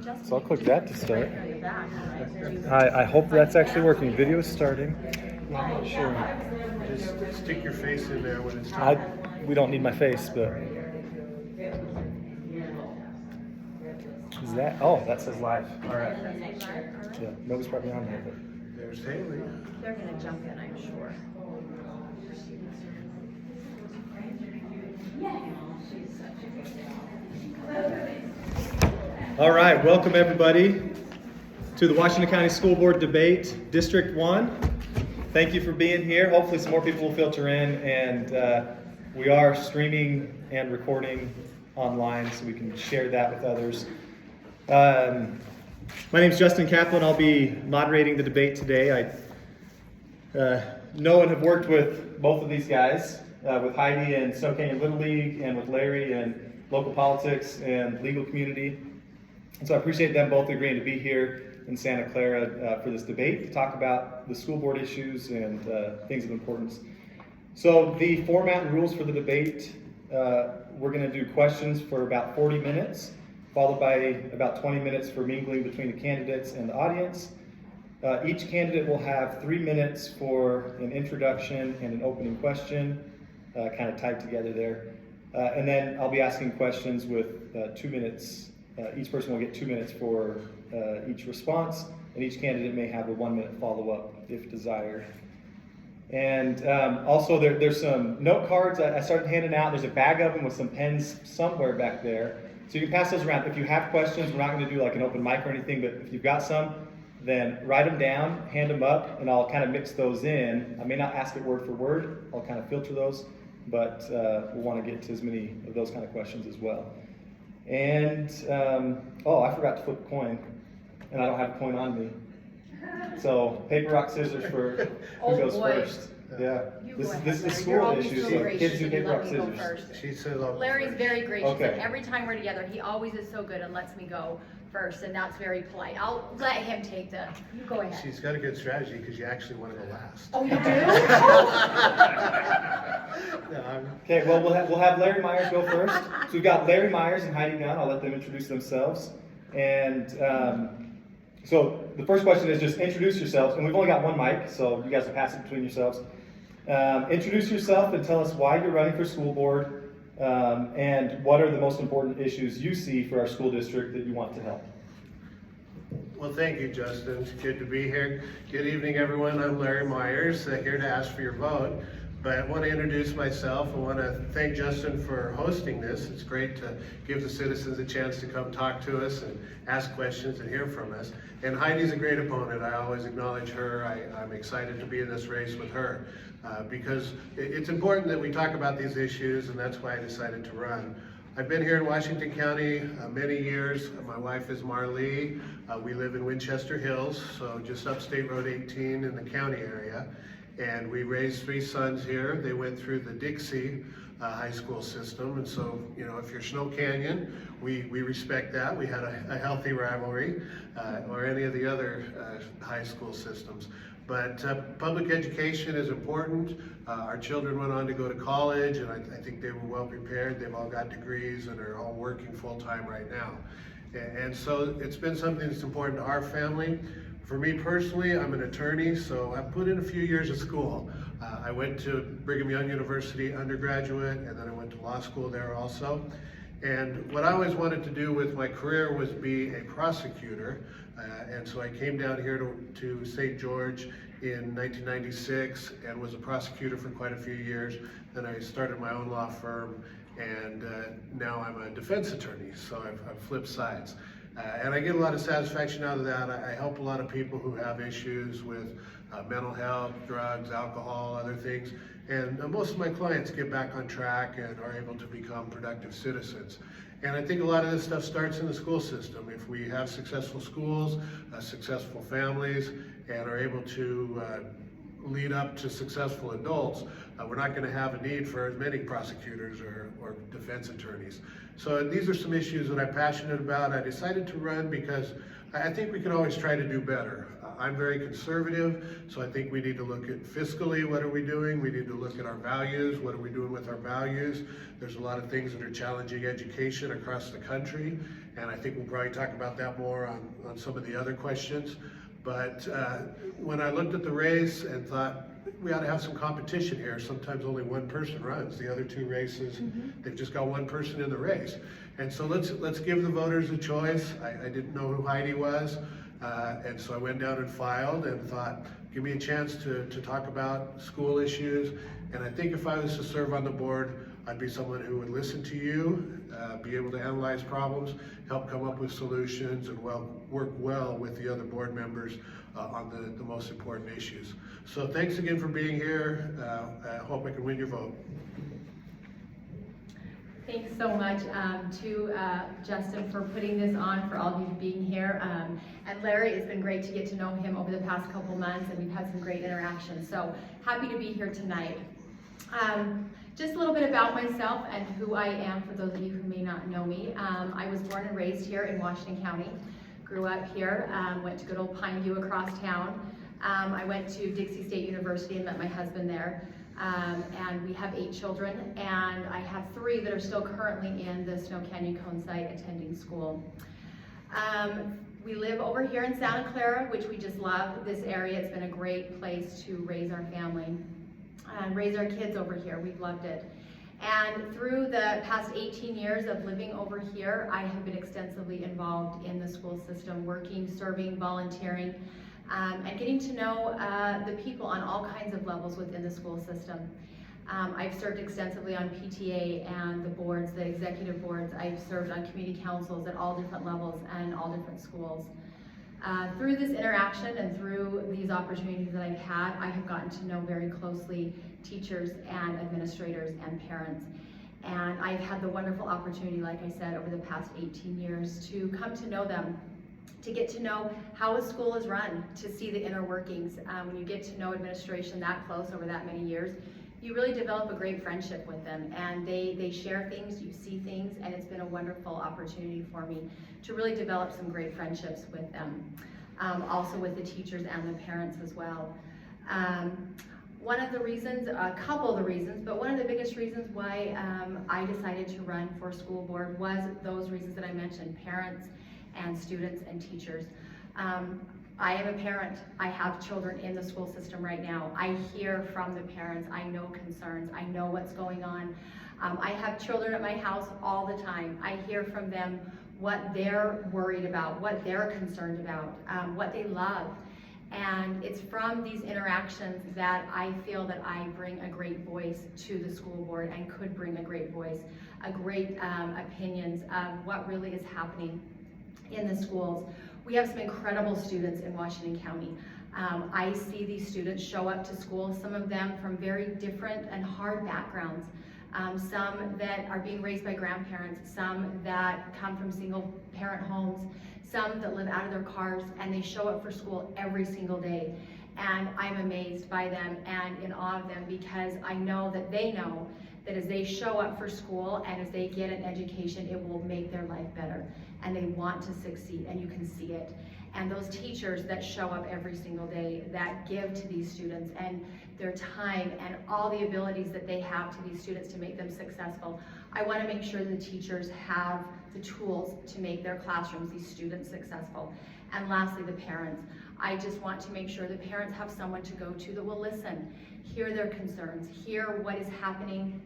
So I'll click that to start. I hope that's actually working. Video is starting. I'm not sure. Just stick your face in there when it's time. We don't need my face, but is that? Oh, that says live. All right. Yeah, nobody's probably on there, but There's Haley. They're gonna jump in, I'm sure. all right. Welcome everybody to the Washington County School Board debate, District 1. Thank you for being here. Hopefully some more people will filter in, and we are streaming and recording online so we can share that with others. My name is Justin Caplin. I'll be moderating the debate today. I know and have worked with both of these guys, with Heidi and Snow Canyon Little League, and with Larry and local politics and legal community. And so I appreciate them both agreeing to be here in Santa Clara for this debate to talk about the school board issues and things of importance. So the format and rules for the debate, we're going to do questions for about 40 minutes, followed by about 20 minutes for mingling between the candidates and the audience. Each candidate will have 3 minutes for an introduction and an opening question, kind of tied together there. And then I'll be asking questions with 2 minutes. Each person will get 2 minutes for each response, and each candidate may have a 1-minute follow-up if desired. And also there's some note cards I started handing out. There's a bag of them with some pens somewhere back there. So you can pass those around. If you have questions, we're not going to do like an open mic or anything, but if you've got some, then write them down, hand them up, and I'll kind of mix those in. I may not ask it word for word. I'll kind of filter those, but we'll want to get to as many of those kind of questions as well. And, I forgot to flip a coin, and I don't have a coin on me. So paper, rock, scissors for who goes first. Yeah, this is a school issue, so kids do paper, rock, scissors. She said, Larry's very gracious, Okay. and every time we're together, he always is so good and lets me go first, and that's very polite. I'll let him take you go ahead. She's got a good strategy because you actually want to go last. Oh, you do? Okay, well, we'll have Larry Meyers go first. So we've got Larry Meyers and Heidi Gunn. I'll let them introduce themselves. And so the first question is just introduce yourselves. And we've only got one mic, so you guys will pass it between yourselves. Introduce yourself and tell us why you're running for school board, and what are the most important issues you see for our school district that you want to help. Well, thank you, Justin. It's good to be here. Good evening, everyone. I'm Larry Meyers, here to ask for your vote. But I want to introduce myself. I want to thank Justin for hosting this. It's great to give the citizens a chance to come talk to us and ask questions and hear from us. And Heidi's a great opponent. I always acknowledge her. I'm excited to be in this race with her because it's important that we talk about these issues, and that's why I decided to run. I've been here in Washington County many years. My wife is Marlee. We live in Winchester Hills, so just up State Road 18 in the county area. And we raised 3 sons here. They went through the Dixie high school system. And so, if you're Snow Canyon, we respect that. We had a healthy rivalry, or any of the other high school systems. But public education is important. Our children went on to go to college, and I think they were well prepared. They've all got degrees and are all working full time right now. And so it's been something that's important to our family. For me personally, I'm an attorney, so I've put in a few years of school. I went to Brigham Young University undergraduate, and then I went to law school there also. And what I always wanted to do with my career was be a prosecutor. And so I came down here to St. George in 1996 and was a prosecutor for quite a few years. Then I started my own law firm, and now I'm a defense attorney, so I've flipped sides. And I get a lot of satisfaction out of that. I help a lot of people who have issues with mental health, drugs, alcohol, other things. And most of my clients get back on track and are able to become productive citizens. And I think a lot of this stuff starts in the school system. If we have successful schools, successful families, and are able to lead up to successful adults, we're not going to have a need for as many prosecutors or defense attorneys. So these are some issues that I'm passionate about. I decided to run because I think we can always try to do better. I'm very conservative, so I think we need to look at fiscally, what are we doing? We need to look at our values, what are we doing with our values? There's a lot of things that are challenging education across the country, and I think we'll probably talk about that more on some of the other questions. But when I looked at the race and thought, we ought to have some competition here. Sometimes only one person runs. The other two races, they've just got one person in the race. And so let's give the voters a choice. I didn't know who Heidi was, and so I went down and filed and thought, give me a chance to talk about school issues. And I think if I was to serve on the board, I'd be someone who would listen to you, be able to analyze problems, help come up with solutions, and work well with the other board members on the most important issues. So thanks again for being here. I hope I can win your vote. Thanks so much to Justin for putting this on, for all of you being here. And Larry, it's been great to get to know him over the past couple months, and we've had some great interactions. So happy to be here tonight. Just a little bit about myself and who I am for those of you who may not know me. I was born and raised here in Washinton County. Grew up here, went to good old Pineview across town. I went to Dixie State University and met my husband there. And we have 8 children, and I have 3 that are still currently in the Snow Canyon Cone site attending school. We live over here in Santa Clara, which we just love this area. It's been a great place to raise our family and raise our kids over here. We've loved it. And through the past 18 years of living over here, I have been extensively involved in the school system, working, serving, volunteering, and getting to know the people on all kinds of levels within the school system. I've served extensively on PTA and the boards, the executive boards. I've served on community councils at all different levels and all different schools. Through this interaction and through these opportunities that I've had, I have gotten to know very closely teachers and administrators and parents. And I've had the wonderful opportunity, like I said, over the past 18 years to come to know them, to get to know how a school is run, to see the inner workings. When you get to know administration that close over that many years, you really develop a great friendship with them, and they share things, you see things, and it's been a wonderful opportunity for me to really develop some great friendships with them. Also with the teachers and the parents as well. One of the reasons, a couple of the reasons, but one of the biggest reasons why I decided to run for school board was those reasons that I mentioned: parents and students and teachers. I am a parent. I have children in the school system right now. I hear from the parents. I know concerns. I know what's going on. I have children at my house all the time. I hear from them what they're worried about, what they're concerned about, what they love. And it's from these interactions that I feel that I bring a great voice to the school board, and could bring a great voice, a great opinions of what really is happening in the schools. We have some incredible students in Washinton County. I see these students show up to school, some of them from very different and hard backgrounds. Some that are being raised by grandparents, some that come from single parent homes, some that live out of their cars, and they show up for school every single day. And I'm amazed by them and in awe of them, because I know that they know that as they show up for school and as they get an education, it will make their life better. And they want to succeed, and you can see it. And those teachers that show up every single day, that give to these students and their time and all the abilities that they have to these students to make them successful. I want to make sure the teachers have the tools to make their classrooms, these students, successful. And lastly, the parents. I just want to make sure the parents have someone to go to that will listen, hear their concerns, hear what is happening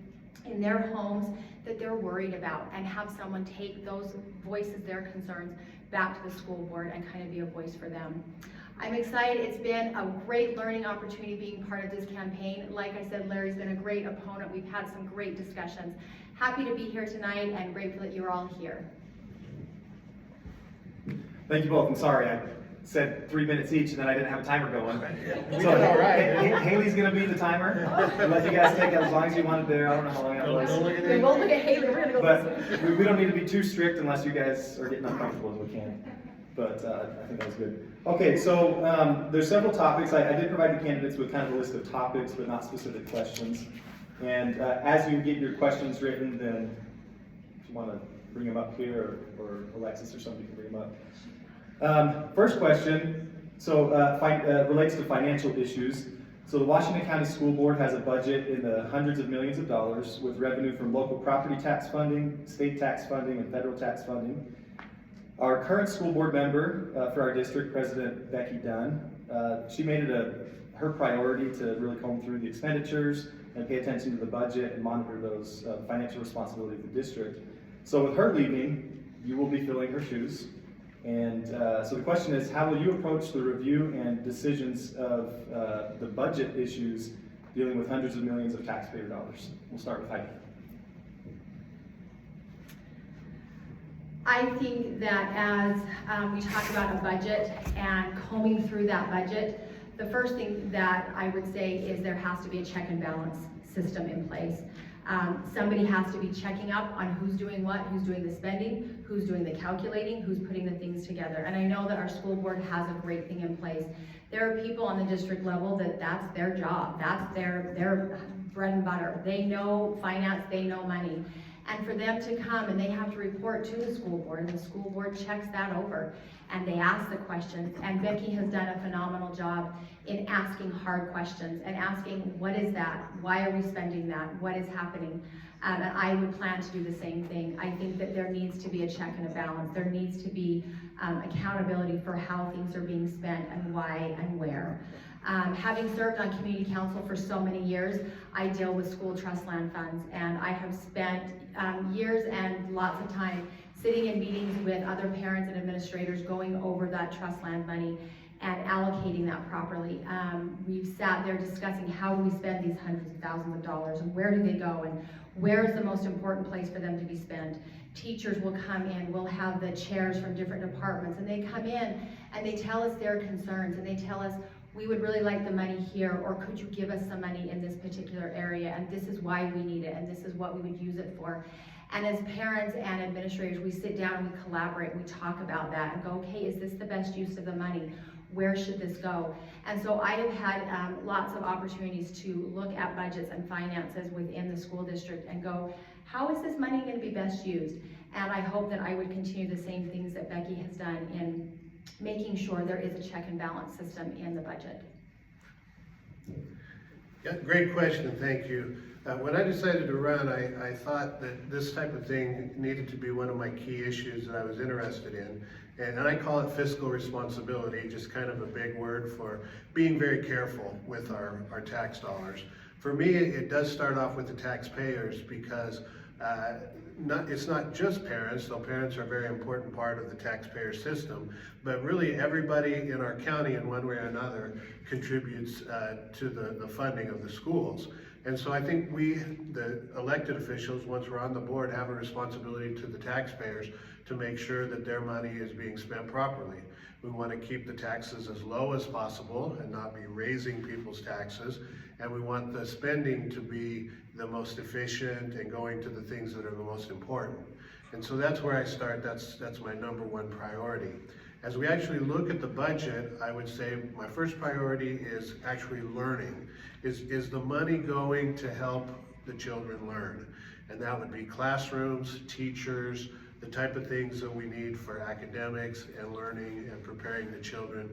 in their homes that they're worried about, and have someone take those voices, their concerns, back to the school board and kind of be a voice for them. I'm excited. It's been a great learning opportunity being part of this campaign. Like I said, Larry's been a great opponent. We've had some great discussions. Happy to be here tonight and grateful that you're all here. Thank you both. I'm sorry, I said 3 minutes each, and then I didn't have a timer going. We So did all right. Haley's gonna be the timer. And let you guys take it as long as you want it there. I don't know how long that was. Don't look at We me. won't look at Haley. We're gonna go this way. But we don't need to be too strict unless you guys are getting uncomfortable as we can. But I think that was good. Okay, so there's several topics. I did provide the candidates with kind of a list of topics, but not specific questions. And as you get your questions written, then if you want to bring them up here, or Alexis or somebody can bring them up. First question, Relates to financial issues. So the Washington County School Board has a budget in the hundreds of millions of dollars with revenue from local property tax funding, state tax funding, and federal tax funding. Our current school board member for our district, President Becky Gunn, she made it her priority to really comb through the expenditures and pay attention to the budget and monitor those financial responsibilities of the district. So with her leaving, you will be filling her shoes. And so the question is, how will you approach the review and decisions of the budget issues dealing with hundreds of millions of taxpayer dollars? We'll start with Heidi. I think that as we talk about a budget and combing through that budget, the first thing that I would say is there has to be a check and balance system in place. Somebody has to be checking up on who's doing what, who's doing the spending, who's doing the calculating, who's putting the things together. And I know that our school board has a great thing in place. There are people on the district level that's their job, that's their bread and butter. They know finance, they know money. And for them to come and they have to report to the school board, and the school board checks that over and they ask the questions. And Becky has done a phenomenal job in asking hard questions and asking, what is that? Why are we spending that? What is happening? And I would plan to do the same thing. I think that there needs to be a check and a balance. There needs to be accountability for how things are being spent and why and where. Having served on community council for so many years, I deal with school trust land funds, and I have spent years and lots of time sitting in meetings with other parents and administrators going over that trust land money and allocating that properly. We've sat there discussing how do we spend these hundreds of thousands of dollars and where do they go and where is the most important place for them to be spent. Teachers will come in, we'll have the chairs from different departments, and they come in and they tell us their concerns and they tell us, we would really like the money here, or could you give us some money in this particular area, and this is why we need it, and this is what we would use it for. And as parents and administrators, we sit down and we collaborate, we talk about that and go, okay, is this the best use of the money? Where should this go? And so I have had lots of opportunities to look at budgets and finances within the school district and go, how is this money going to be best used? And I hope that I would continue the same things that Becky has done in making sure there is a check and balance system in the budget. Yeah, great question, thank you. When I decided to run, I thought that this type of thing needed to be one of my key issues that I was interested in. And I call it fiscal responsibility, just kind of a big word for being very careful with our tax dollars. For me, it does start off with the taxpayers because it's not just parents, though parents are a very important part of the taxpayer system, but really everybody in our county in one way or another contributes to the funding of the schools. And so I think we, the elected officials, once we're on the board, have a responsibility to the taxpayers to make sure that their money is being spent properly. We want to keep the taxes as low as possible and not be raising people's taxes. And we want the spending to be the most efficient and going to the things that are the most important. And so that's where I start. That's my number one priority. As we actually look at the budget, I would say my first priority is actually learning. Is the money going to help the children learn? And that would be classrooms, teachers, the type of things that we need for academics and learning and preparing the children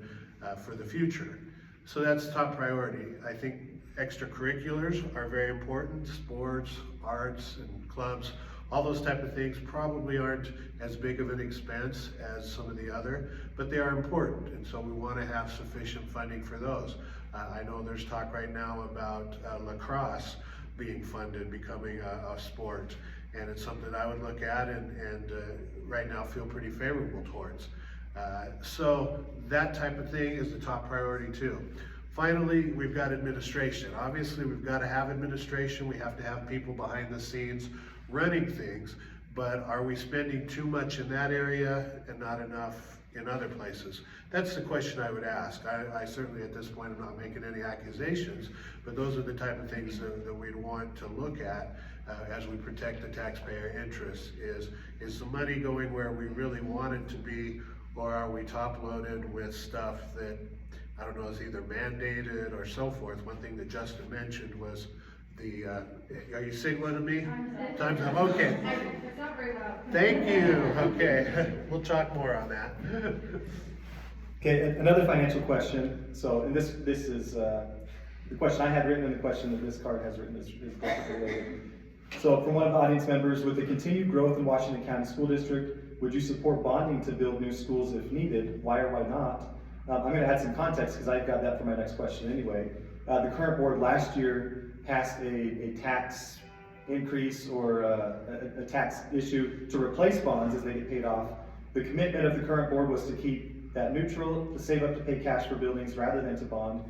for the future. So that's top priority. I think extracurriculars are very important. Sports, arts, and clubs, all those type of things probably aren't as big of an expense as some of the other, but they are important, and so we want to have sufficient funding for those. I know there's talk right now about lacrosse being funded, becoming a sport, and it's something I would look at and right now feel pretty favorable towards. So that type of thing is the top priority too. Finally, we've got administration. Obviously, we've got to have administration. We have to have people behind the scenes running things, but are we spending too much in that area and not enough in other places? That's the question I would ask. I certainly at this point am not making any accusations, but those are the type of things that we'd want to look at as we protect the taxpayer interests. Is the money going where we really want it to be, or are we top-loaded with stuff that, I don't know, is either mandated or so forth? One thing that Justin mentioned was are you signaling to me? Time's up, okay. It's not very loud. Thank you, okay. We'll talk more on that. Okay, another financial question. So, and this is the question I had written and the question that this card has written is perfectly related. So, from one of the audience members, with the continued growth in Washington County School District, would you support bonding to build new schools if needed? Why or why not? I'm going to add some context because I've got that for my next question anyway. The current board last year passed a tax increase or a tax issue to replace bonds as they get paid off. The commitment of the current board was to keep that neutral, to save up to pay cash for buildings rather than to bond,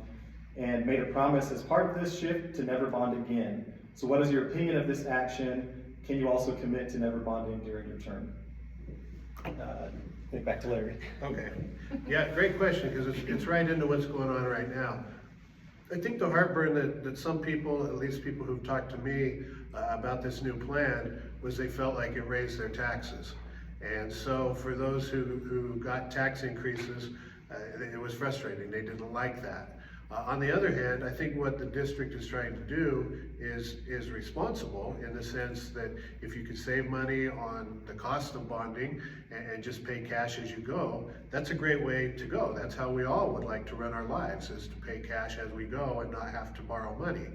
and made a promise as part of this shift to never bond again. So what is your opinion of this action? Can you also commit to never bonding during your term? Back to Larry. Okay, yeah, great question, because it's right into what's going on right now. I think the heartburn that some people, at least people who've talked to me about this new plan, was they felt like it raised their taxes. And so for those who got tax increases, it was frustrating. They didn't like that. On the other hand, I think what the district is trying to do is responsible in the sense that if you could save money on the cost of bonding and just pay cash as you go, that's a great way to go. That's how we all would like to run our lives, is to pay cash as we go and not have to borrow money.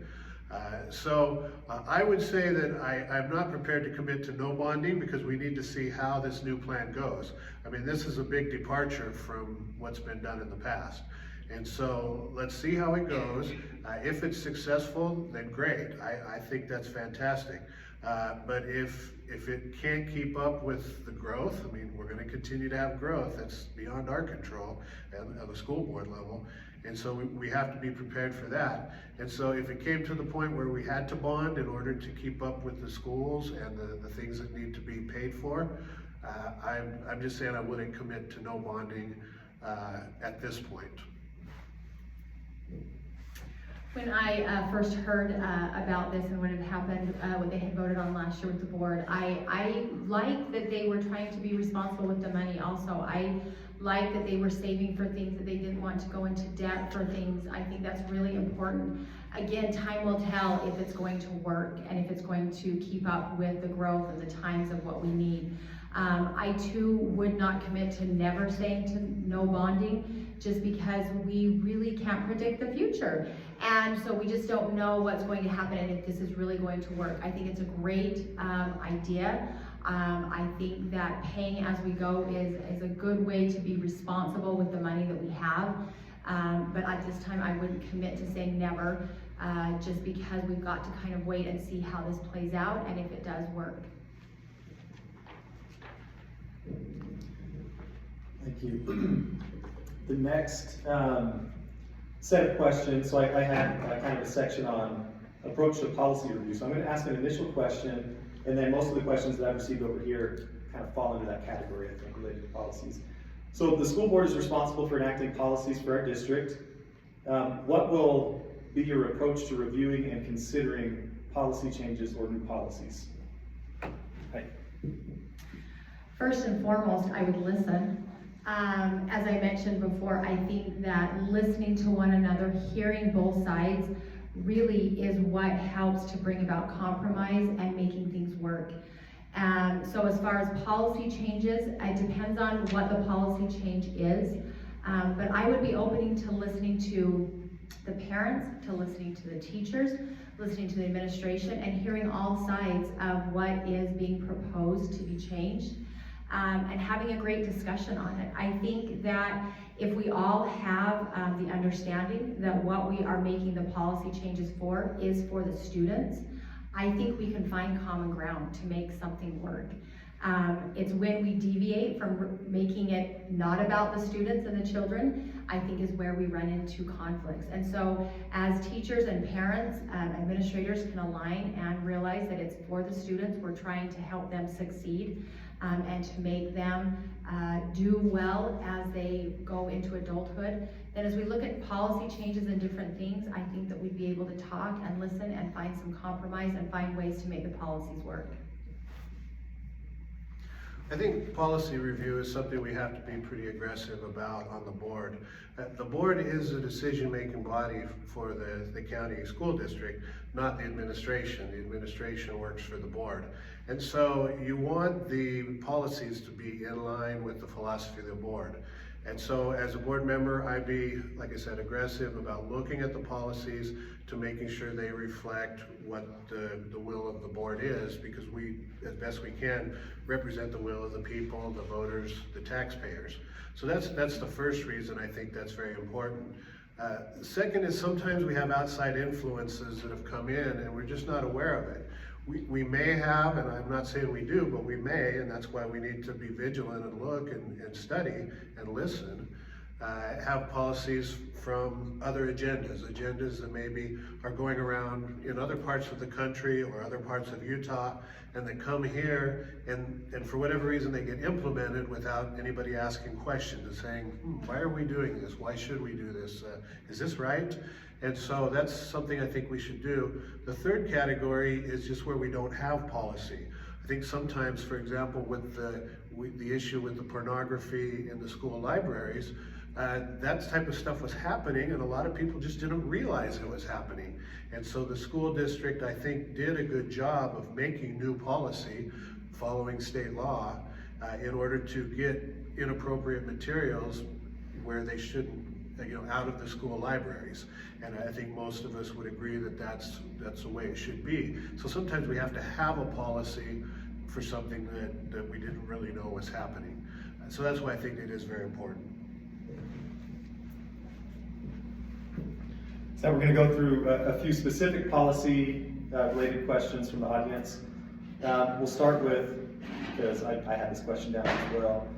So I would say that I'm not prepared to commit to no bonding because we need to see how this new plan goes. I mean, this is a big departure from what's been done in the past. And so let's see how it goes. If it's successful, then great. I think that's fantastic. But if it can't keep up with the growth, I mean, we're going to continue to have growth. That's beyond our control at the school board level. And so we have to be prepared for that. And so if it came to the point where we had to bond in order to keep up with the schools and the things that need to be paid for, I'm just saying I wouldn't commit to no bonding at this point. When I first heard about this and what had happened, what they had voted on last year with the board, I like that they were trying to be responsible with the money also. I like that they were saving for things that they didn't want to go into debt for things. I think that's really important. Again, time will tell if it's going to work and if it's going to keep up with the growth and the times of what we need. I too would not commit to never saying to no bonding, just because we really can't predict the future. And so we just don't know what's going to happen and if this is really going to work. I think it's a great idea. I think that paying as we go is a good way to be responsible with the money that we have. But at this time, I wouldn't commit to saying never, just because we've got to kind of wait and see how this plays out and if it does work. Thank you. The next set of questions, so I had kind of a section on approach to policy review. So I'm going to ask an initial question, and then most of the questions that I've received over here kind of fall into that category, I think, related to policies. So the school board is responsible for enacting policies for our district. What will be your approach to reviewing and considering policy changes or new policies? Heidi. First and foremost, I would listen. As I mentioned before, I think that listening to one another, hearing both sides, really is what helps to bring about compromise and making things work. So as far as policy changes, it depends on what the policy change is, but I would be open to listening to the parents, to listening to the teachers, listening to the administration, and hearing all sides of what is being proposed to be changed. And having a great discussion on it. I think that if we all have the understanding that what we are making the policy changes for is for the students, I think we can find common ground to make something work. It's when we deviate from making it not about the students and the children, I think is where we run into conflicts. And so as teachers and parents, administrators can align and realize that it's for the students, we're trying to help them succeed. And to make them do well as they go into adulthood. Then as we look at policy changes and different things, I think that we'd be able to talk and listen and find some compromise and find ways to make the policies work. I think policy review is something we have to be pretty aggressive about on the board. The board is a decision-making body for the county school district, not the administration. The administration works for the board. And so you want the policies to be in line with the philosophy of the board. And so as a board member, I'd be, like I said, aggressive about looking at the policies to making sure they reflect what the will of the board is, because we, as best we can, represent the will of the people, the voters, the taxpayers. So that's the first reason I think that's very important. The second is sometimes we have outside influences that have come in and we're just not aware of it. We may have, and I'm not saying we do, but we may, and that's why we need to be vigilant and look and study and listen, have policies from other agendas that maybe are going around in other parts of the country or other parts of Utah, and they come here and for whatever reason they get implemented without anybody asking questions and saying, why are we doing this? Why should we do this? Is this right? And so that's something I think we should do. The third category is just where we don't have policy. I think sometimes, for example, with the issue with the pornography in the school libraries, that type of stuff was happening and a lot of people just didn't realize it was happening. And so the school district, I think, did a good job of making new policy, following state law, in order to get inappropriate materials where they shouldn't, out of the school libraries. And I think most of us would agree that that's the way it should be. So sometimes we have to have a policy for something that we didn't really know was happening. So that's why I think it is very important. So we're going to go through a few specific policy related questions from the audience. We'll start with, because I had this question down as well.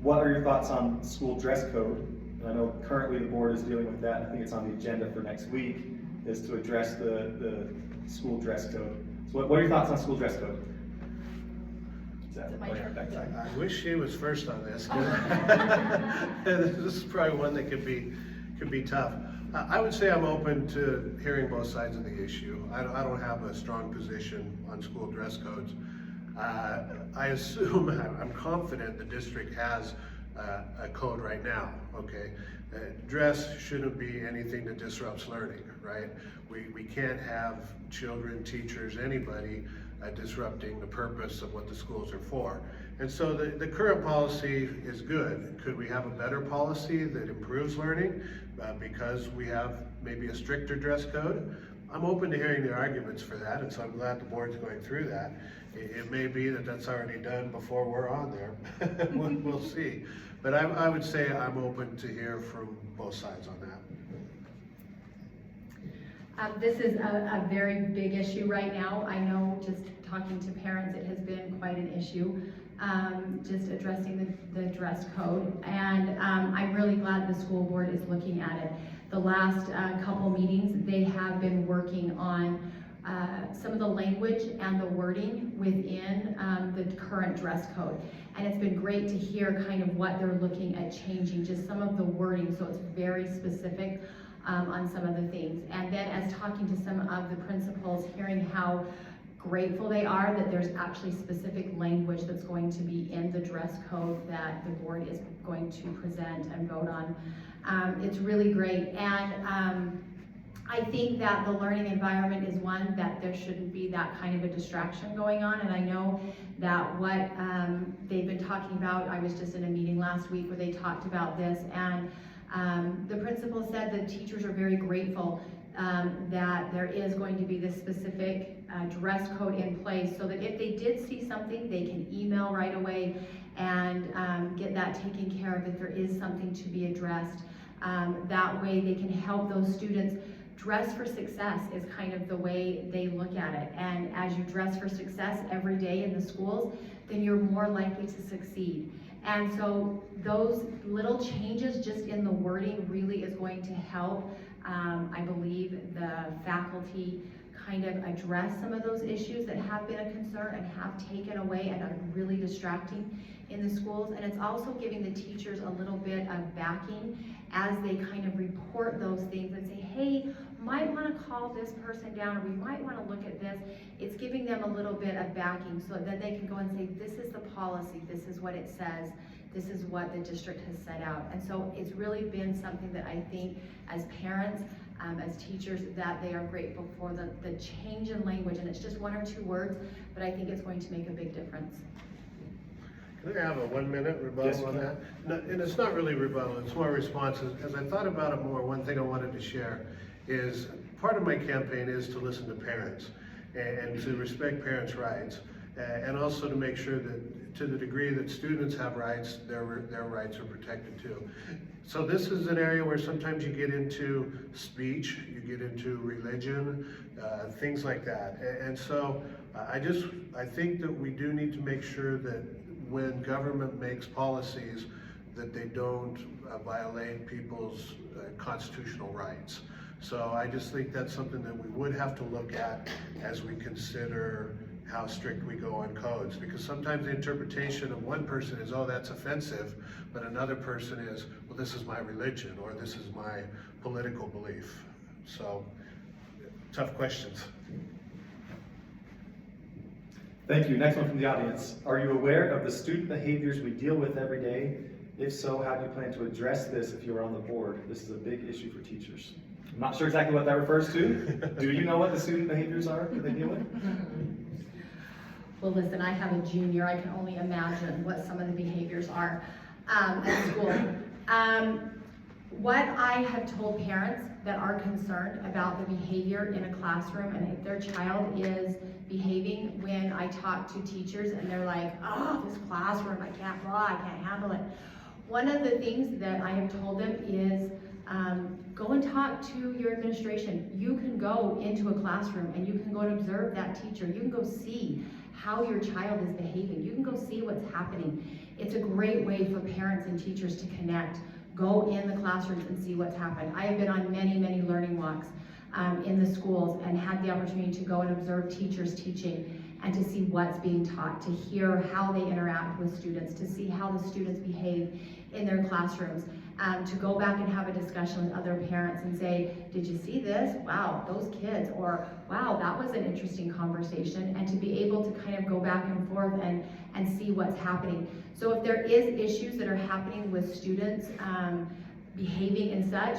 What are your thoughts on school dress code? I know currently the board is dealing with that. I think it's on the agenda for next week, is to address the school dress code. So what are your thoughts on school dress code? Is it my turn? I wish she was first on this. This is probably one that could be tough. I would say I'm open to hearing both sides of the issue. I don't have a strong position on school dress codes. I assume, I'm confident the district has a code right now, okay? Dress shouldn't be anything that disrupts learning, right? We can't have children, teachers, anybody disrupting the purpose of what the schools are for. And so the current policy is good. Could we have a better policy that improves learning because we have maybe a stricter dress code? I'm open to hearing the arguments for that, and so I'm glad the board's going through that. It may be that that's already done before we're on there. We'll see. But I would say I'm open to hear from both sides on that. This is a very big issue right now. I know, just talking to parents, it has been quite an issue, just addressing the dress code. And I'm really glad the school board is looking at it. The last couple meetings, they have been working on some of the language and the wording within the current dress code. And it's been great to hear kind of what they're looking at changing, just some of the wording, so it's very specific on some of the things. And then as talking to some of the principals, hearing how grateful they are that there's actually specific language that's going to be in the dress code that the board is going to present and vote on. It's really great. And I think that the learning environment is one that there shouldn't be that kind of a distraction going on. And I know that what they've been talking about, I was just in a meeting last week where they talked about this, and the principal said that teachers are very grateful that there is going to be this specific dress code in place, so that if they did see something, they can email right away and get that taken care of if there is something to be addressed. That way they can help those students. Dress for success is kind of the way they look at it. And as you dress for success every day in the schools, then you're more likely to succeed. And so those little changes just in the wording really is going to help, I believe, the faculty kind of address some of those issues that have been a concern and have taken away and are really distracting in the schools. And it's also giving the teachers a little bit of backing as they kind of report those things and say, hey, might want to call this person down, or we might want to look at this. It's giving them a little bit of backing so that they can go and say, this is the policy, this is what it says, this is what the district has set out. And so it's really been something that I think as parents, as teachers, that they are grateful for the change in language. And it's just one or two words, but I think it's going to make a big difference. Can I have a 1 minute rebuttal Yes, you on can. that? No, and it's not really rebuttal, it's more responses. As I thought about it more, one thing I wanted to share is part of my campaign is to listen to parents and to respect parents' rights, and also to make sure that to the degree that students have rights, their rights are protected too. So this is an area where sometimes you get into speech, you get into religion, things like that. And so I think that we do need to make sure that when government makes policies, that they don't violate people's constitutional rights. So I just think that's something that we would have to look at as we consider how strict we go on codes, because sometimes the interpretation of one person is, oh, that's offensive, but another person is, well, this is my religion, or this is my political belief. So, tough questions. Thank you. Next one from the audience. Are you aware of the student behaviors we deal with every day? If so, how do you plan to address this if you are on the board? This is a big issue for teachers. I'm not sure exactly what that refers to. Do you know what the student behaviors are that they deal with? Well, listen, I have a junior. I can only imagine what some of the behaviors are at school. What I have told parents that are concerned about the behavior in a classroom, and if their child is behaving, when I talk to teachers and they're like, oh, this classroom, I can't handle it. One of the things that I have told them is, go and talk to your administration. You can go into a classroom and you can go and observe that teacher. You can go see how your child is behaving. You can go see what's happening. It's a great way for parents and teachers to connect. Go in the classrooms and see what's happened. I have been on many, many learning walks in the schools and had the opportunity to go and observe teachers teaching and to see what's being taught, to hear how they interact with students, to see how the students behave in their classrooms, to go back and have a discussion with other parents and say, did you see this? Wow, those kids, or wow, that was an interesting conversation, and to be able to kind of go back and forth and see what's happening. So if there is issues that are happening with students behaving and such,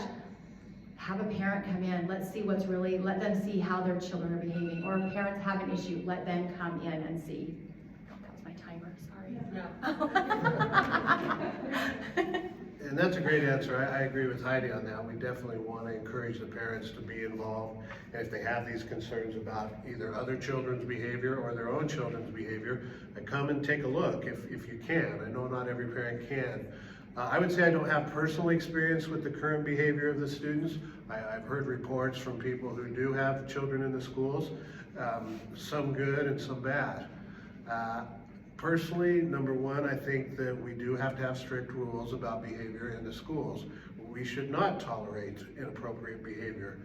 have a parent come in, let's see what's really, let them see how their children are behaving. Or if parents have an issue, let them come in and see. That was my timer, sorry. And that's a great answer. I agree with Heidi on that. We definitely want to encourage the parents to be involved. And if they have these concerns about either other children's behavior or their own children's behavior, come and take a look if you can. I know not every parent can. I would say I don't have personal experience with the current behavior of the students. I've heard reports from people who do have children in the schools, some good and some bad. Personally, number one, I think that we do have to have strict rules about behavior in the schools. We should not tolerate inappropriate behavior.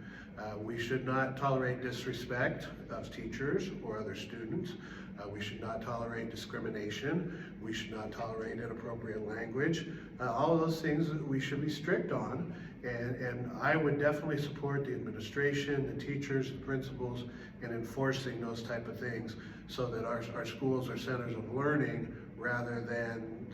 We should not tolerate disrespect of teachers or other students. We should not tolerate discrimination. We should not tolerate inappropriate language. All of those things we should be strict on. And I would definitely support the administration, the teachers, the principals, in enforcing those type of things so that our schools are centers of learning rather than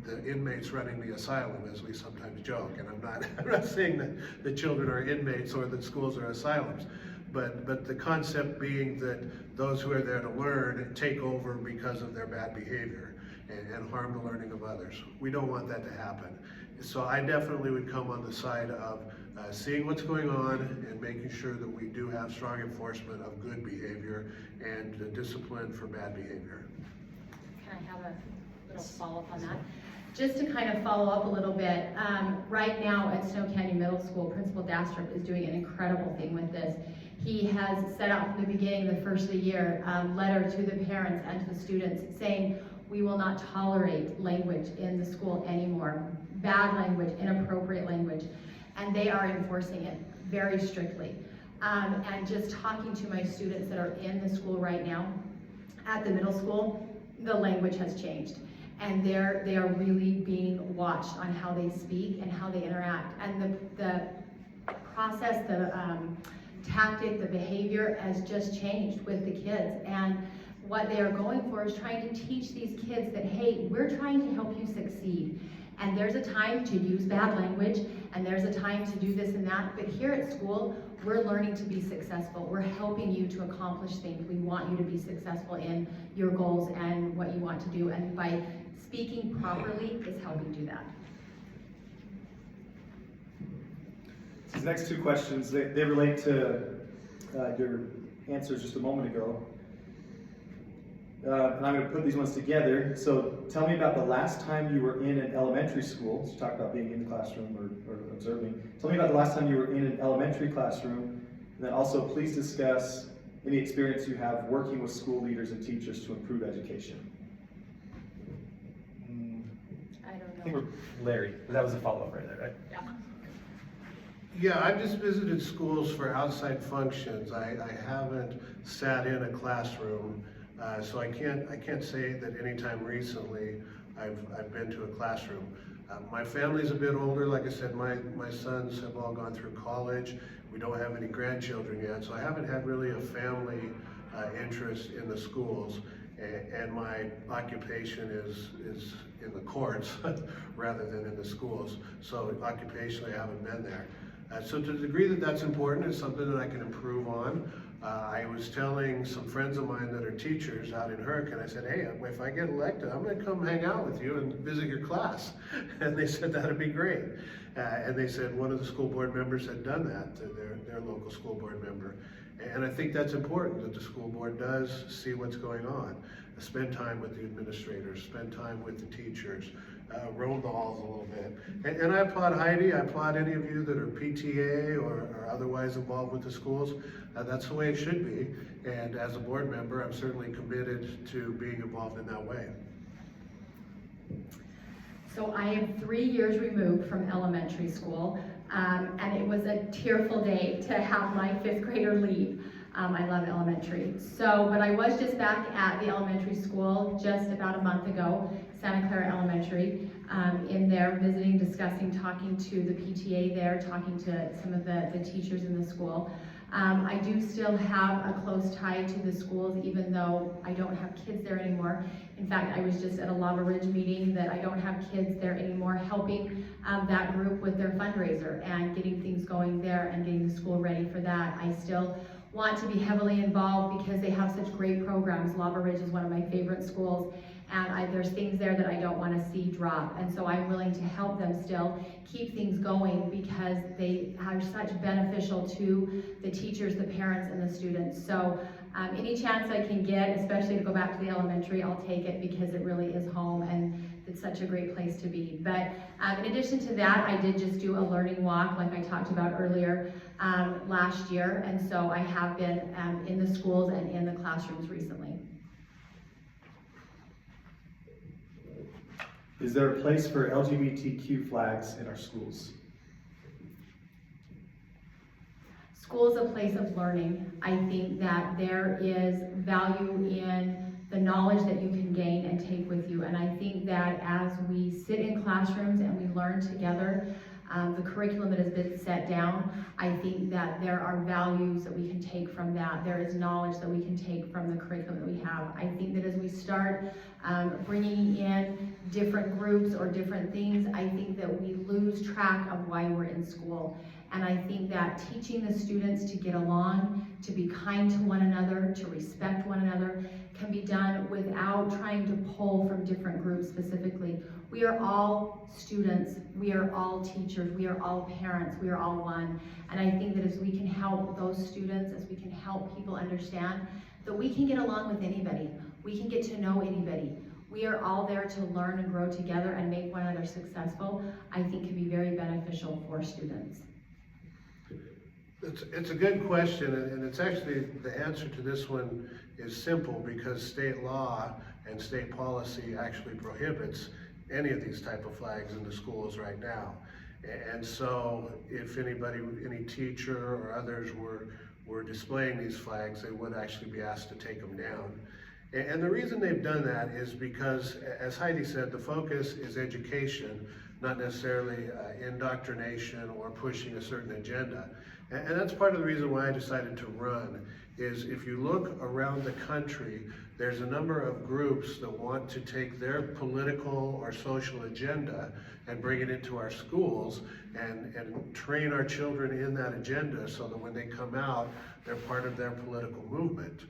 the inmates running the asylum, as we sometimes joke. And I'm not saying that the children are inmates or that schools are asylums. But the concept being that those who are there to learn take over because of their bad behavior and harm the learning of others. We don't want that to happen. So I definitely would come on the side of seeing what's going on and making sure that we do have strong enforcement of good behavior and discipline for bad behavior. Can I have a little follow-up on that? Just to kind of follow up a little bit, right now at Snow Canyon Middle School, Principal Dastrup is doing an incredible thing with this. He has set out from the beginning, the first of the year, letter to the parents and to the students saying, we will not tolerate language in the school anymore. Bad language, inappropriate language. And they are enforcing it very strictly. And just talking to my students that are in the school right now, at the middle school, the language has changed. And they are really being watched on how they speak and how they interact. And the process, the tactic, the behavior has just changed with the kids. And what they are going for is trying to teach these kids that, hey, we're trying to help you succeed. And there's a time to use bad language, and there's a time to do this and that, but here at school, we're learning to be successful. We're helping you to accomplish things. We want you to be successful in your goals and what you want to do. And by speaking properly is helping do that. These next two questions, they relate to your answers just a moment ago. And I'm going to put these ones together. So tell me about the last time you were in an elementary school. So you talked about being in the classroom or observing. Tell me about the last time you were in an elementary classroom. And then also please discuss any experience you have working with school leaders and teachers to improve education. I don't know. I think we're Larry. That was a follow-up right there, right? Yeah. Yeah, I've just visited schools for outside functions. I haven't sat in a classroom, so I can't say that anytime recently I've been to a classroom. My family's a bit older. Like I said, my sons have all gone through college. We don't have any grandchildren yet, so I haven't had really a family interest in the schools. And my occupation is in the courts rather than in the schools. So occupationally, I haven't been there. So to the degree that that's important, it's something that I can improve on. I was telling some friends of mine that are teachers out in Hurricane, I said, hey, if I get elected, I'm gonna come hang out with you and visit your class. And they said, that'd be great. And they said one of the school board members had done that to their local school board member. And I think that's important, that the school board does see what's going on. Spend time with the administrators, spend time with the teachers, roam the halls a little bit. And I applaud Heidi, I applaud any of you that are PTA or otherwise involved with the schools. That's the way it should be. And as a board member, I'm certainly committed to being involved in that way. So I am 3 years removed from elementary school, and it was a tearful day to have my 5th grader leave. I love elementary. But I was just back at the elementary school just about a month ago, Santa Clara Elementary, in there visiting, discussing, talking to the PTA there, talking to some of the teachers in the school. I do still have a close tie to the schools, even though I don't have kids there anymore. In fact, I was just at a Lava Ridge meeting that I don't have kids there anymore, helping that group with their fundraiser and getting things going there and getting the school ready for that. I still want to be heavily involved because they have such great programs. Lava Ridge is one of my favorite schools, and there's things there that I don't want to see drop. And so I'm willing to help them still keep things going because they are such beneficial to the teachers, the parents, and the students. So any chance I can get, especially to go back to the elementary, I'll take it because it really is home and it's such a great place to be. But in addition to that, I did just do a learning walk like I talked about earlier last year. And so I have been in the schools and in the classrooms recently. Is there a place for LGBTQ flags in our schools? School is a place of learning. I think that there is value in the knowledge that you can gain and take with you. And I think that as we sit in classrooms and we learn together, the curriculum that has been set down, I think that there are values that we can take from that. There is knowledge that we can take from the curriculum that we have. I think that as we start bringing in different groups or different things, I think that we lose track of why we're in school. And I think that teaching the students to get along, to be kind to one another, to respect one another, can be done without trying to pull from different groups specifically. We are all students, we are all teachers, we are all parents, we are all one. And I think that as we can help those students, as we can help people understand that we can get along with anybody, we can get to know anybody. We are all there to learn and grow together and make one another successful, I think can be very beneficial for students. It's a good question, and it's actually, the answer to this one is simple because state law and state policy actually prohibits any of these type of flags in the schools right now. And so if anybody, any teacher or others were displaying these flags, they would actually be asked to take them down. And the reason they've done that is because, as Heidi said, the focus is education, not necessarily indoctrination or pushing a certain agenda. And that's part of the reason why I decided to run, is if you look around the country, there's a number of groups that want to take their political or social agenda and bring it into our schools and train our children in that agenda so that when they come out, they're part of their political movement.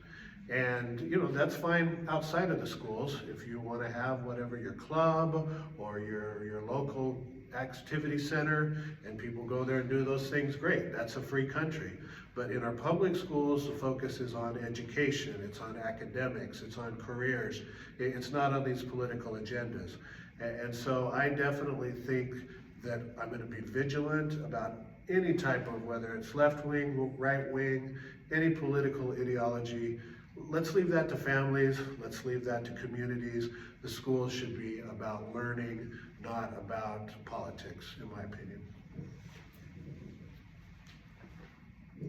And, you know, that's fine outside of the schools. If you want to have whatever your club or your local activity center and people go there and do those things, great. That's a free country. But in our public schools, the focus is on education, it's on academics, it's on careers. It's not on these political agendas. And so I definitely think that I'm going to be vigilant about any type of, whether it's left wing, right wing, any political ideology. Let's leave that to families, let's leave that to communities. The schools should be about learning, not about politics, in my opinion.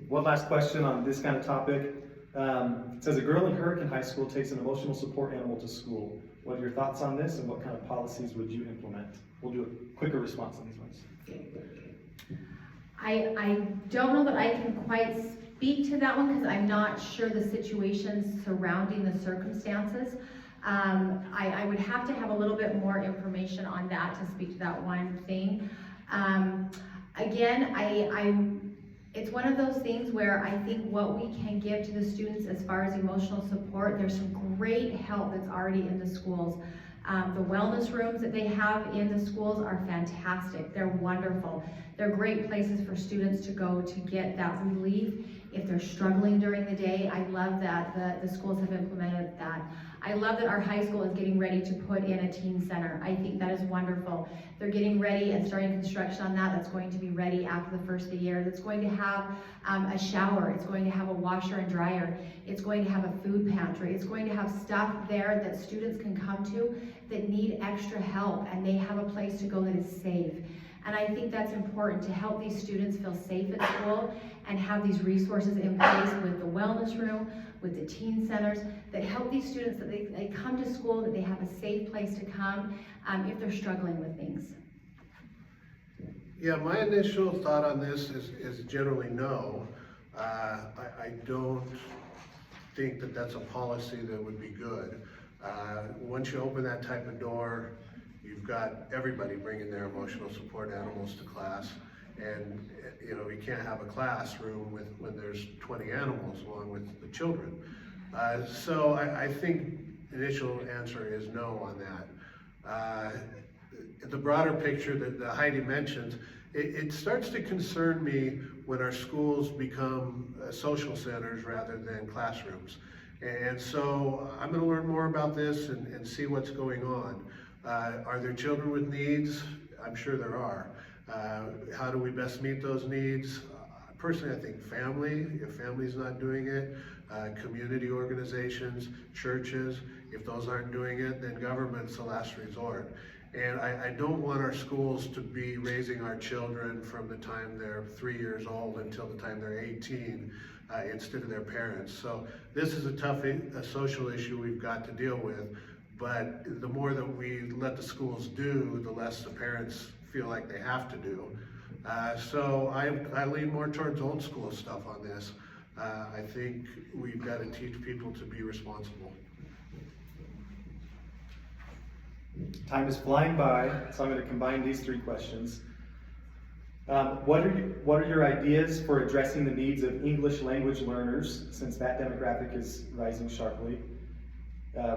One last question on this kind of topic. It says a girl in Hurricane High School takes an emotional support animal to school. What are your thoughts on this and what kind of policies would you implement? We'll do a quicker response on these ones. I don't know that I can quite speak to that one because I'm not sure the situations surrounding the circumstances. I would have to have a little bit more information on that to speak to that one thing. Again, it's one of those things where I think what we can give to the students as far as emotional support, there's some great help that's already in the schools. The wellness rooms that they have in the schools are fantastic. They're wonderful. They're great places for students to go to get that relief if they're struggling during the day. I love that the schools have implemented that. I love that our high school is getting ready to put in a teen center. I think that is wonderful. They're getting ready and starting construction on that. That's going to be ready after the first of the year. That's going to have a shower. It's going to have a washer and dryer. It's going to have a food pantry. It's going to have stuff there that students can come to that need extra help, and they have a place to go that is safe. And I think that's important to help these students feel safe at school and have these resources in place with the wellness room, with the teen centers, that help these students that they come to school, that they have a safe place to come if they're struggling with things. Yeah, my initial thought on this is generally no. I don't think that that's a policy that would be good. Once you open that type of door, you've got everybody bringing their emotional support animals to class, and you know, you can't have a classroom when there's 20 animals along with the children. So I think the initial answer is no on that. The broader picture that Heidi mentioned, it starts to concern me when our schools become social centers rather than classrooms. And so I'm going to learn more about this and see what's going on. Are there children with needs? I'm sure there are. How do we best meet those needs? Personally, I think family, if family's not doing it, community organizations, churches, if those aren't doing it, then government's the last resort. And I don't want our schools to be raising our children from the time they're 3 years old until the time they're 18 instead of their parents. So this is a tough social issue we've got to deal with, but the more that we let the schools do, the less the parents feel like they have to do. So I lean more towards old school stuff on this. I think we've got to teach people to be responsible. Time is flying by, so I'm going to combine these three questions. What are your ideas for addressing the needs of English language learners, since that demographic is rising sharply?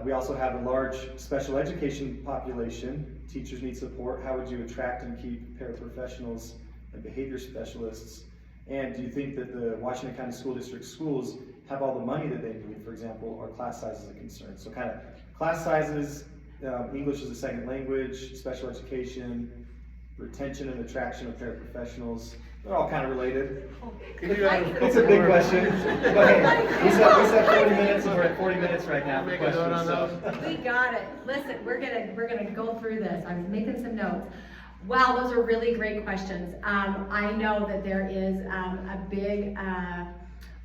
We also have a large special education population. Teachers need support. How would you attract and keep paraprofessionals and behavior specialists? And do you think that the Washington County School District schools have all the money that they need? For example, are class sizes a concern? So kind of class sizes, English as a second language, special education, retention and attraction of paraprofessionals. They're all kind of related. It's a big question. But hey, we said 40 minutes, and we're at 40 minutes right now for questions. So. We got it. Listen, we're gonna go through this. I was making some notes. Wow, those are really great questions. I know that there is a big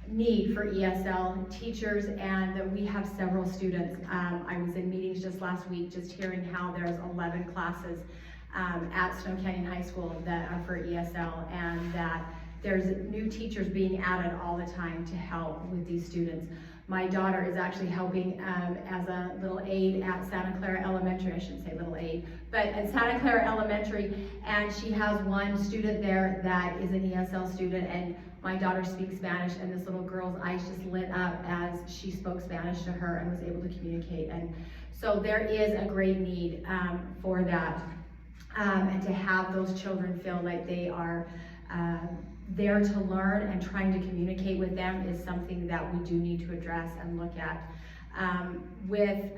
need for ESL teachers, and that we have several students. I was in meetings just last week just hearing how there's 11 classes at Stone Canyon High School that are for ESL, and that there's new teachers being added all the time to help with these students. My daughter is actually helping as a little aide at Santa Clara Elementary. I shouldn't say little aide, but at Santa Clara Elementary, and she has one student there that is an ESL student, and my daughter speaks Spanish, and this little girl's eyes just lit up as she spoke Spanish to her and was able to communicate. And so there is a great need for that, and to have those children feel like they are there to learn, and trying to communicate with them is something that we do need to address and look at. With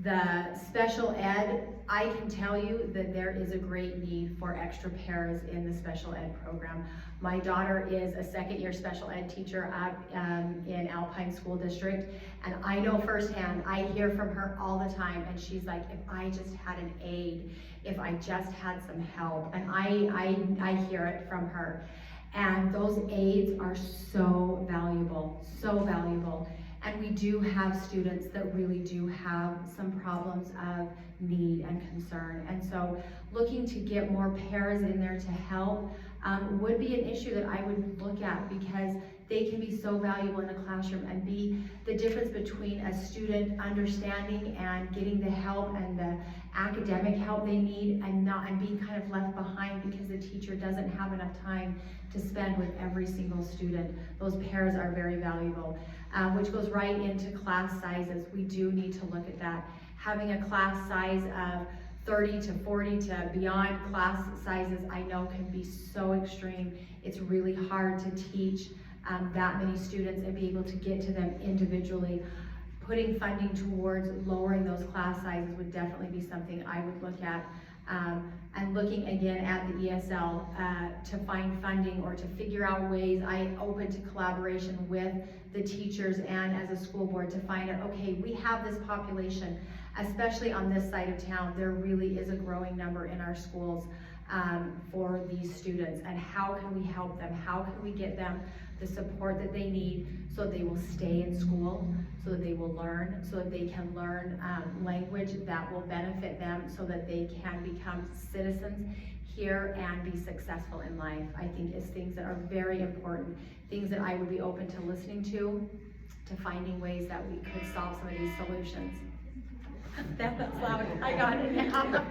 the special ed, I can tell you that there is a great need for extra pairs in the special ed program. My daughter is a second-year special ed teacher up in Alpine School District, and I know firsthand, I hear from her all the time, and she's like, if I just had an aide, if I just had some help, and I hear it from her. And those aides are so valuable, so valuable. And we do have students that really do have some problems of need and concern. And so looking to get more pairs in there to help would be an issue that I would look at, because they can be so valuable in a classroom and be the difference between a student understanding and getting the help and the academic help they need, and being kind of left behind because the teacher doesn't have enough time to spend with every single student. Those pairs are very valuable, which goes right into class sizes. We do need to look at that. Having a class size of 30 to 40 to beyond class sizes, I know can be so extreme. It's really hard to teach that many students and be able to get to them individually. Putting funding towards lowering those class sizes would definitely be something I would look at. And looking again at the ESL to find funding or to figure out ways. I open to collaboration with the teachers and as a school board to find out, okay, we have this population, especially on this side of town, there really is a growing number in our schools for these students, and how can we help them? How can we get them the support that they need so that they will stay in school, so that they will learn, so that they can learn language that will benefit them, so that they can become citizens here and be successful in life. I think is things that are very important, things that I would be open to listening to finding ways that we could solve some of these solutions. That's loud, I got it now.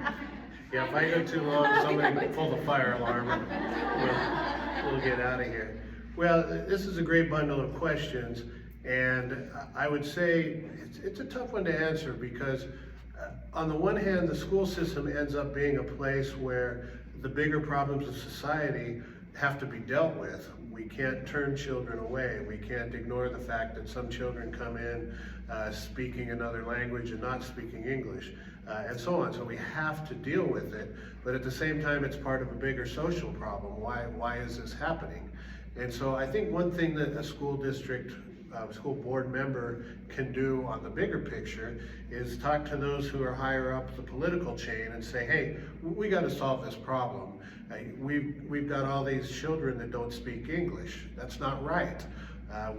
Yeah, if I go too long, somebody can pull the fire alarm and we'll get out of here. Well, this is a great bundle of questions, and I would say it's a tough one to answer, because on the one hand, the school system ends up being a place where the bigger problems of society have to be dealt with. We can't turn children away. We can't ignore the fact that some children come in speaking another language and not speaking English, and so on. So we have to deal with it, but at the same time, it's part of a bigger social problem. Why is this happening? And so I think one thing that a school district, school board member can do on the bigger picture is talk to those who are higher up the political chain and say, hey, we got to solve this problem. We've got all these children that don't speak English. That's not right.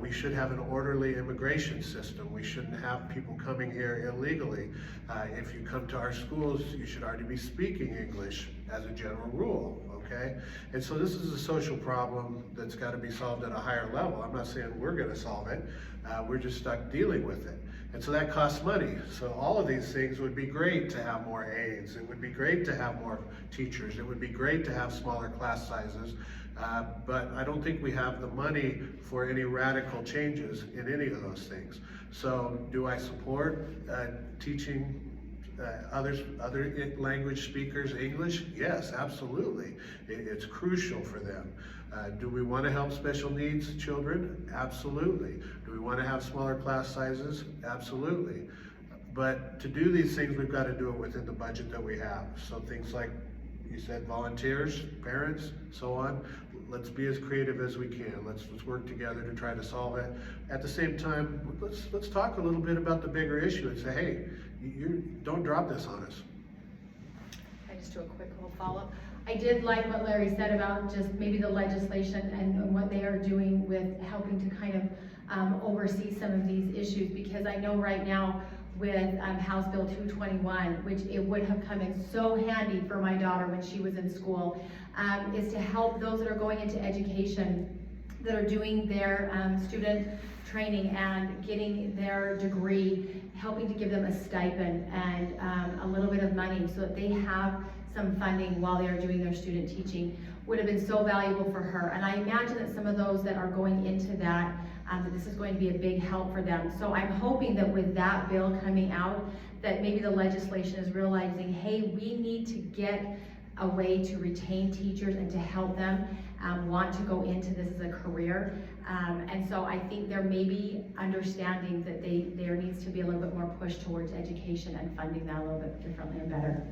We should have an orderly immigration system. We shouldn't have people coming here illegally. If you come to our schools, you should already be speaking English as a general rule, okay? And so this is a social problem that's got to be solved at a higher level. I'm not saying we're going to solve it. We're just stuck dealing with it. And so that costs money. So all of these things would be great to have more aides. It would be great to have more teachers. It would be great to have smaller class sizes. But I don't think we have the money for any radical changes in any of those things. So do I support teaching other language speakers English? Yes, absolutely. It's crucial for them. Do we want to help special needs children? Absolutely. Do we want to have smaller class sizes? Absolutely. But to do these things, we've got to do it within the budget that we have. So things like you said, volunteers, parents, so on. Let's be as creative as we can. Let's work together to try to solve it. At the same time, let's talk a little bit about the bigger issue and say, hey, you don't drop this on us. I just do a quick little follow-up. I did like what Larry said about just maybe the legislation and what they are doing with helping to kind of oversee some of these issues, because I know right now with House Bill 221, which it would have come in so handy for my daughter when she was in school, is to help those that are going into education that are doing their student training and getting their degree, helping to give them a stipend and a little bit of money so that they have some funding while they are doing their student teaching would have been so valuable for her. And I imagine that some of those that are going into that, that this is going to be a big help for them. So I'm hoping that with that bill coming out, that maybe the legislation is realizing, hey, we need to get a way to retain teachers and to help them want to go into this as a career. And so I think there may be understanding that there needs to be a little bit more push towards education and funding that a little bit differently and better.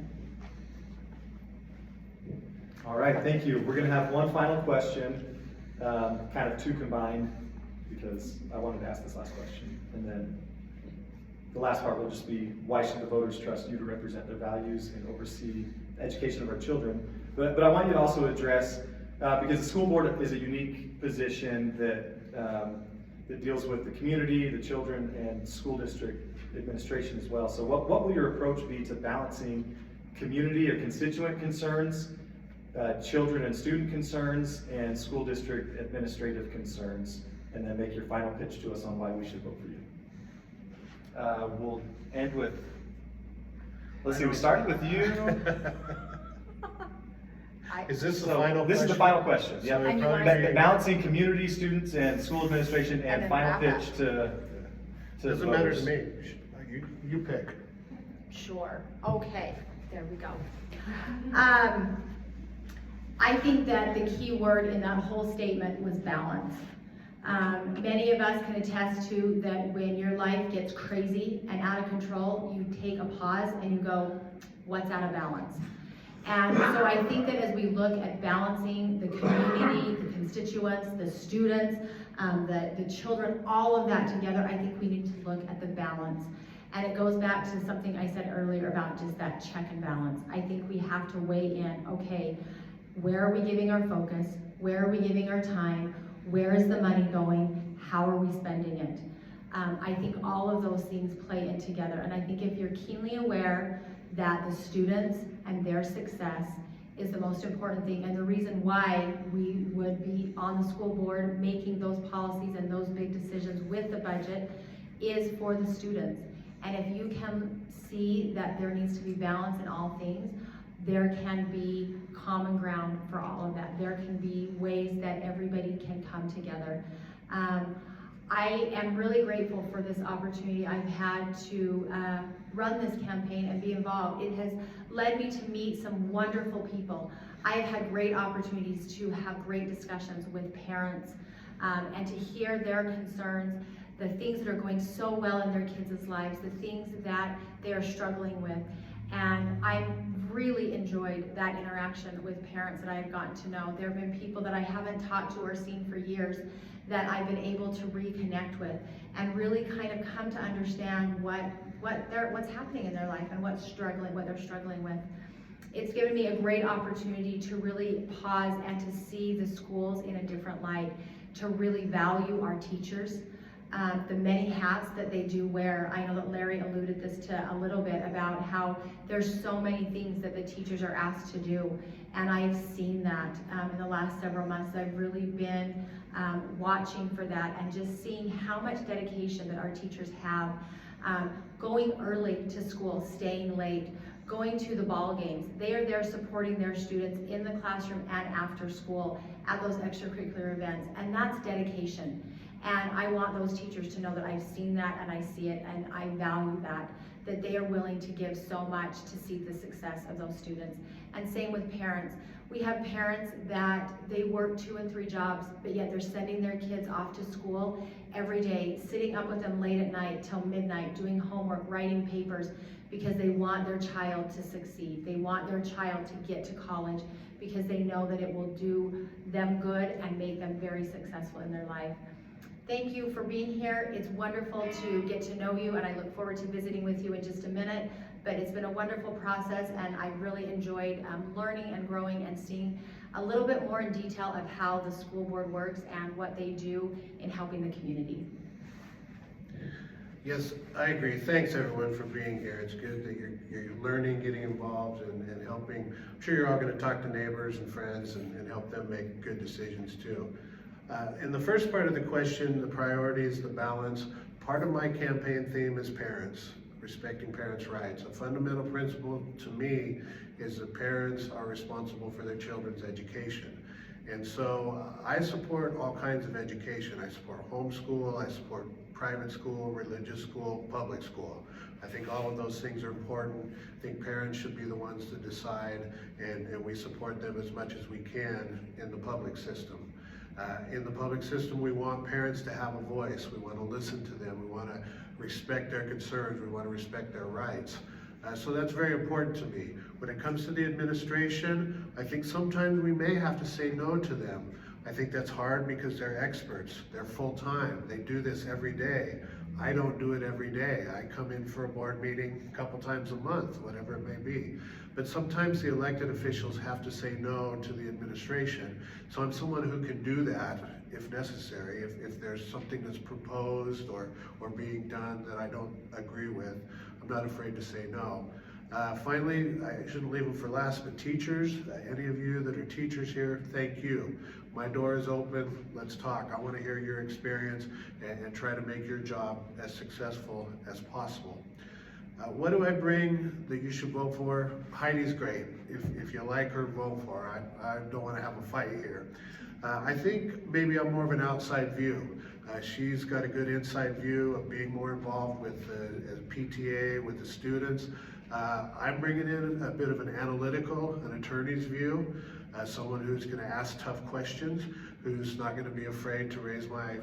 All right, thank you. We're going to have one final question, kind of two combined, because I wanted to ask this last question. And then the last part will just be, why should the voters trust you to represent their values and oversee the education of our children? But I want you to also address, because the school board is a unique position that deals with the community, the children, and school district administration as well. So what will your approach be to balancing community or constituent concerns, children and student concerns, and school district administrative concerns, and then make your final pitch to us on why we should vote for you? We'll end with, let's see, we started with you. Is this the So final this question? is the final question. So Yeah, it'd And you probably wanna- be- balancing community, students, and school administration, and then final wrap pitch up. to Doesn't matter to voters. me. You pick. Sure, okay, there we go. I think that the key word in that whole statement was balance. Many of us can attest to that when your life gets crazy and out of control, you take a pause and you go, what's out of balance? And so I think that as we look at balancing the community, the constituents, the students, the children, all of that together, I think we need to look at the balance. And it goes back to something I said earlier about just that check and balance. I think we have to weigh in, okay, where are we giving our focus? Where are we giving our time? Where is the money going? How are we spending it? I think all of those things play in together. And I think if you're keenly aware that the students and their success is the most important thing, and the reason why we would be on the school board making those policies and those big decisions with the budget is for the students. And if you can see that there needs to be balance in all things, there can be common ground for all of that. There can be ways that everybody can come together. I am really grateful for this opportunity I've had to run this campaign and be involved. It has led me to meet some wonderful people. I have had great opportunities to have great discussions with parents and to hear their concerns, the things that are going so well in their kids' lives, the things that they are struggling with. And I've really enjoyed that interaction with parents that I have gotten to know. There have been people that I haven't talked to or seen for years that I've been able to reconnect with and really kind of come to understand what's happening in their life and what they're struggling with. It's given me a great opportunity to really pause and to see the schools in a different light, to really value our teachers. The many hats that they do wear. I know that Larry alluded this to a little bit about how there's so many things that the teachers are asked to do, and I've seen that in the last several months. I've really been watching for that and just seeing how much dedication that our teachers have, going early to school, staying late, going to the ball games. They are there supporting their students in the classroom and after school at those extracurricular events, and that's dedication. And I want those teachers to know that I've seen that and I see it and I value that they are willing to give so much to see the success of those students. And same with parents. We have parents that they work 2 and 3 jobs, but yet they're sending their kids off to school every day, sitting up with them late at night till midnight, doing homework, writing papers, because they want their child to succeed. They want their child to get to college because they know that it will do them good and make them very successful in their life. Thank you for being here. It's wonderful to get to know you, and I look forward to visiting with you in just a minute. But it's been a wonderful process, and I really enjoyed learning and growing and seeing a little bit more in detail of how the school board works and what they do in helping the community. Yes, I agree. Thanks everyone for being here. It's good that you're learning, getting involved, and helping. I'm sure you're all going to talk to neighbors and friends and help them make good decisions too. In the first part of the question, the priorities, the balance, part of my campaign theme is parents, respecting parents' rights. A fundamental principle to me is that parents are responsible for their children's education. And so I support all kinds of education. I support homeschool, I support private school, religious school, public school. I think all of those things are important. I think parents should be the ones to decide, and we support them as much as we can in the public system. In the public system, we want parents to have a voice. We want to listen to them. We want to respect their concerns. We want to respect their rights. So that's very important to me. When it comes to the administration, I think sometimes we may have to say no to them. I think that's hard because they're experts. They're full-time. They do this every day. I don't do it every day. I come in for a board meeting a couple times a month, whatever it may be. But sometimes the elected officials have to say no to the administration. So I'm someone who can do that if necessary. If there's something that's proposed or being done that I don't agree with, I'm not afraid to say no. Finally, I shouldn't leave them for last, but teachers, any of you that are teachers here, thank you. My door is open, let's talk. I want to hear your experience and try to make your job as successful as possible. What do I bring that you should vote for? Heidi's great. If you like her, vote for her. I don't want to have a fight here. I think maybe I'm more of an outside view. She's got a good inside view of being more involved with the PTA, with the students. I'm bringing in a bit of an analytical, an attorney's view, someone who's going to ask tough questions, who's not going to be afraid to raise my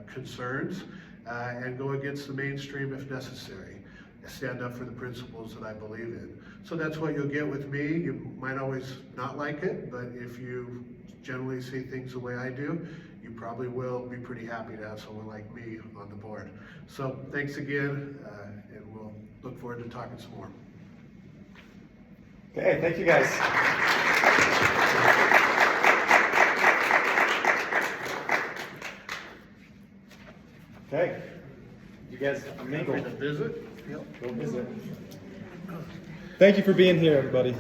concerns and go against the mainstream if necessary. Stand up for the principles that I believe in. So that's what you'll get with me. You might always not like it, but if you generally see things the way I do, you probably will be pretty happy to have someone like me on the board. So thanks again, and we'll look forward to talking some more. Okay, thank you guys. Okay, you guys mingle. Visit? Go visit. Thank you for being here, everybody.